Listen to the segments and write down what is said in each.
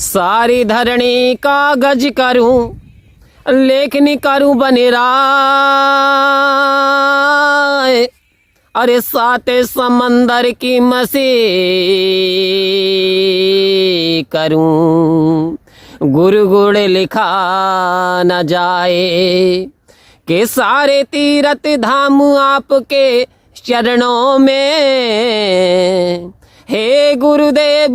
सारी धरणी कागज करूं, लेखनी करूं बनिराए। अरे साते समंदर की मसी करूं, गुरु गुड़ लिखा न जाए। के सारे तीरथ धाम आपके चरणों में, हे गुरुदेव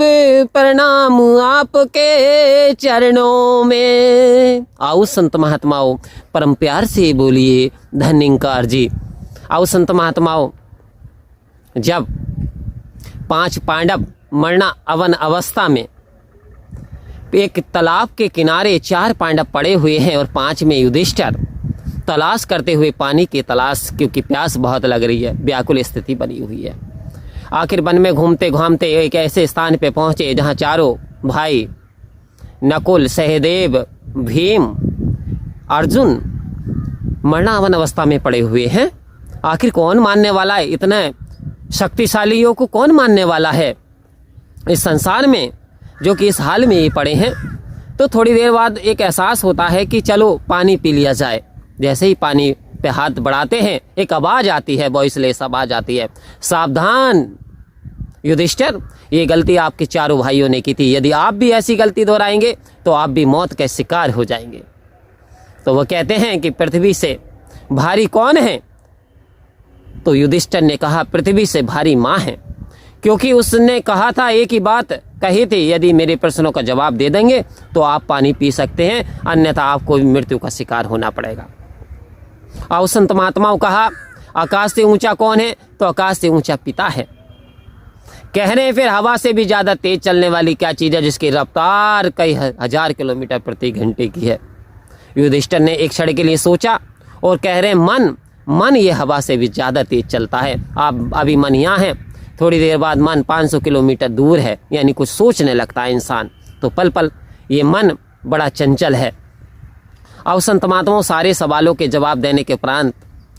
प्रणाम आपके चरणों में। आओ संत महात्माओं, परम प्यार से बोलिए धन्यंकार जी। आओ संत महात्माओं, जब 5 पांडव मरना अवन अवस्था में एक तालाब के किनारे 4 पांडव पड़े हुए हैं और 5 में युधिष्ठिर तलाश करते हुए पानी की तलाश, क्योंकि प्यास बहुत लग रही है, व्याकुल स्थिति बनी हुई है। आखिर वन में घूमते घूमते एक ऐसे स्थान पे पहुंचे जहां चारों भाई नकुल, सहदेव, भीम, अर्जुन मरणावन अवस्था में पड़े हुए हैं। आखिर कौन मानने वाला है? इतने शक्तिशालियों को कौन मानने वाला है इस संसार में, जो कि इस हाल में ये पड़े हैं। तो थोड़ी देर बाद एक एहसास होता है कि चलो पानी पी लिया जाए। जैसे ही पानी पे हाथ बढ़ाते हैं, एक आवाज आती है, वॉइसलेस आवाज आती है, सावधान युधिष्ठिर, ये गलती आपके चारों भाइयों ने की थी। यदि आप भी ऐसी गलती दोहराएंगे तो आप भी मौत के शिकार हो जाएंगे। तो वो कहते हैं कि पृथ्वी से भारी कौन है? तो युधिष्ठिर ने कहा पृथ्वी से भारी माँ है, क्योंकि उसने कहा था, एक ही बात कही थी, यदि मेरे प्रश्नों का जवाब दे देंगे तो आप पानी पी सकते हैं, अन्यथा आपको मृत्यु का शिकार होना पड़ेगा। और संत महात्माओं कहा आकाश से ऊंचा कौन है? तो आकाश से ऊंचा पिता है। कह रहे हैं फिर हवा से भी ज्यादा तेज चलने वाली क्या चीज है जिसकी रफ्तार कई 1000 किलोमीटर प्रति घंटे की है? युधिष्ठिर ने एक क्षण के लिए सोचा और कह रहे हैं मन ये हवा से भी ज्यादा तेज चलता है। आप अभी मन यहाँ है, थोड़ी देर बाद मन 500 किलोमीटर दूर है, यानी कुछ सोचने लगता है इंसान। तो पल पल ये मन बड़ा चंचल है। और संत महात्माओं सारे सवालों के जवाब देने के उपरांत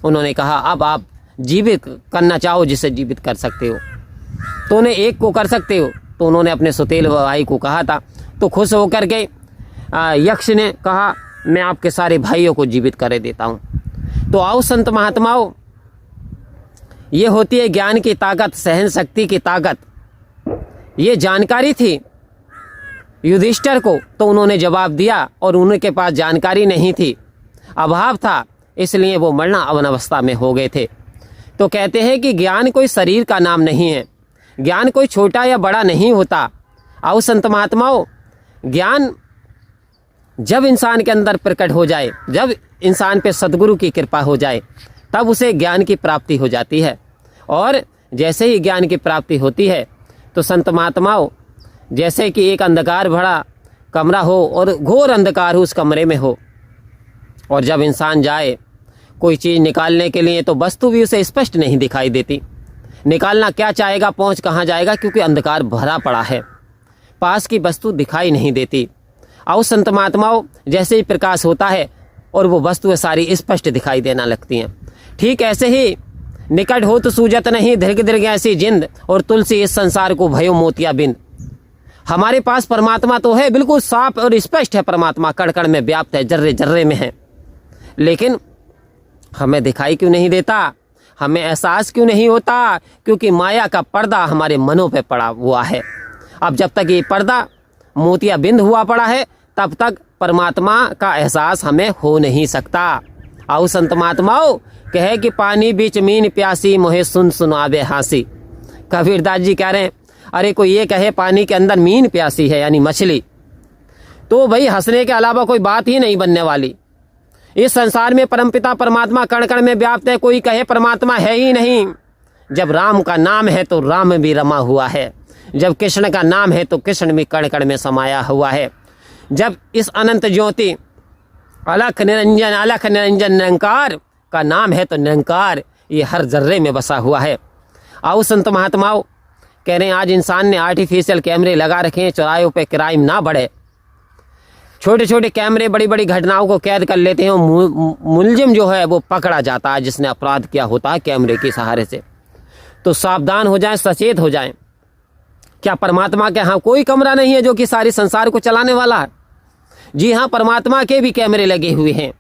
उन्होंने कहा अब आप जीवित करना चाहो जिसे जीवित कर सकते हो, तो उन्हें एक को कर सकते हो। तो उन्होंने अपने सुतेल भाई को कहा था। तो खुश होकर के यक्ष ने कहा मैं आपके सारे भाइयों को जीवित कर देता हूँ। तो आओ संत महात्माओं, ये होती है ज्ञान की ताकत, सहन शक्ति की ताकत। ये जानकारी थी युधिष्ठिर को, तो उन्होंने जवाब दिया, और उनके पास जानकारी नहीं थी, अभाव था, इसलिए वो मरना अवन अवस्था में हो गए थे। तो कहते हैं कि ज्ञान कोई शरीर का नाम नहीं है, ज्ञान कोई छोटा या बड़ा नहीं होता। आओ संत महात्माओं, ज्ञान जब इंसान के अंदर प्रकट हो जाए, जब इंसान पे सद्गुरु की कृपा हो जाए, तब उसे ज्ञान की प्राप्ति हो जाती है। और जैसे ही ज्ञान की प्राप्ति होती है तो संत महात्माओं, जैसे कि एक अंधकार भरा कमरा हो और घोर अंधकार हो उस कमरे में हो, और जब इंसान जाए कोई चीज़ निकालने के लिए तो वस्तु भी उसे स्पष्ट नहीं दिखाई देती। निकालना क्या चाहेगा, पहुंच कहाँ जाएगा, क्योंकि अंधकार भरा पड़ा है, पास की वस्तु दिखाई नहीं देती। और संत महात्माओं, जैसे ही प्रकाश होता है और वो वस्तुएं सारी स्पष्ट दिखाई देना लगती हैं। ठीक ऐसे ही निकट हो तो सूजत नहीं, दीर्घ दीर्घ ऐसी जिंद, और तुलसी इस संसार को भयो मोतिया बिंद। हमारे पास परमात्मा तो है, बिल्कुल साफ और स्पष्ट है, परमात्मा कण कण में व्याप्त है, जर्रे जर्रे में है, लेकिन हमें दिखाई क्यों नहीं देता, हमें एहसास क्यों नहीं होता? क्योंकि माया का पर्दा हमारे मनों पे पड़ा हुआ है। अब जब तक ये पर्दा मोतिया बिंद हुआ पड़ा है, तब तक परमात्मा का एहसास हमें हो नहीं सकता। आओ संत महात्माओं, कहे कि पानी बीच मीन प्यासी, मोहे सुन सुनावे हासी। कबीरदास जी कह रहे हैं, अरे कोई ये कहे पानी के अंदर मीन प्यासी है, यानी मछली, तो भाई हंसने के अलावा कोई बात ही नहीं बनने वाली। इस संसार में परमपिता परमात्मा कण कण में व्याप्त है, कोई कहे परमात्मा है ही नहीं। जब राम का नाम है तो राम भी रमा हुआ है, जब कृष्ण का नाम है तो कृष्ण भी कण कण में समाया हुआ है। जब इस अनंत ज्योति अलख निरंजन निरंकार का नाम है तो निरंकार ये हर जर्रे में बसा हुआ है। आओ संत महात्माओं, कह रहे हैं आज इंसान ने आर्टिफिशियल कैमरे लगा रखे हैं, चौराहों पे क्राइम ना बढ़े, छोटे छोटे कैमरे बड़ी बड़ी घटनाओं को कैद कर लेते हैं, मुलजिम जो है वो पकड़ा जाता है जिसने अपराध किया होता है कैमरे के सहारे से। तो सावधान हो जाएं, सचेत हो जाएं। क्या परमात्मा के यहाँ कोई कमरा नहीं है जो कि सारे संसार को चलाने वाला है? जी हाँ, परमात्मा के भी कैमरे लगे हुए हैं,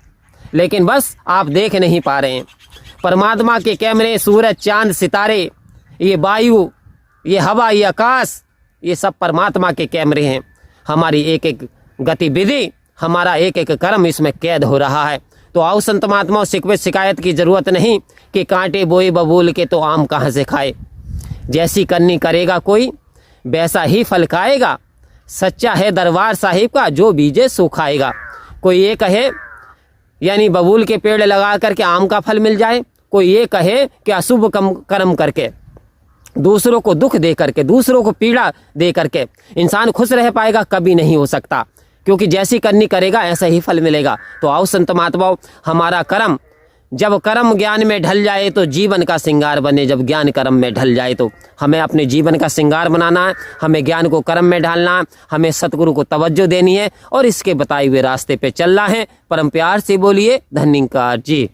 लेकिन बस आप देख नहीं पा रहे हैं। परमात्मा के कैमरे सूरज, चांद, सितारे, ये वायु, ये हवा, ये आकाश, ये सब परमात्मा के कैमरे हैं। हमारी एक एक गतिविधि, हमारा एक एक कर्म इसमें कैद हो रहा है। तो आओ संत महात्माओं, शिकवे शिकायत की ज़रूरत नहीं कि कांटे बोए बबूल के तो आम कहाँ से खाए। जैसी करनी करेगा कोई वैसा ही फल खाएगा। सच्चा है दरबार साहिब का, जो बीजे सो खाएगा। कोई ये कहे यानी बबूल के पेड़ लगा करके आम का फल मिल जाए, कोई ये कहे कि अशुभ कर्म करके, दूसरों को दुख दे करके, दूसरों को पीड़ा दे करके इंसान खुश रह पाएगा, कभी नहीं हो सकता। क्योंकि जैसी करनी करेगा ऐसा ही फल मिलेगा। तो आओ संत महात्माओं, हमारा कर्म जब कर्म ज्ञान में ढल जाए तो जीवन का श्रृंगार बने। जब ज्ञान कर्म में ढल जाए तो हमें अपने जीवन का श्रृंगार बनाना है, हमें ज्ञान को कर्म में ढालना है, हमें सतगुरु को तवज्जो देनी है और इसके बताए हुए रास्ते पे चलना है। परम प्यार से बोलिए धन्यवाद जी।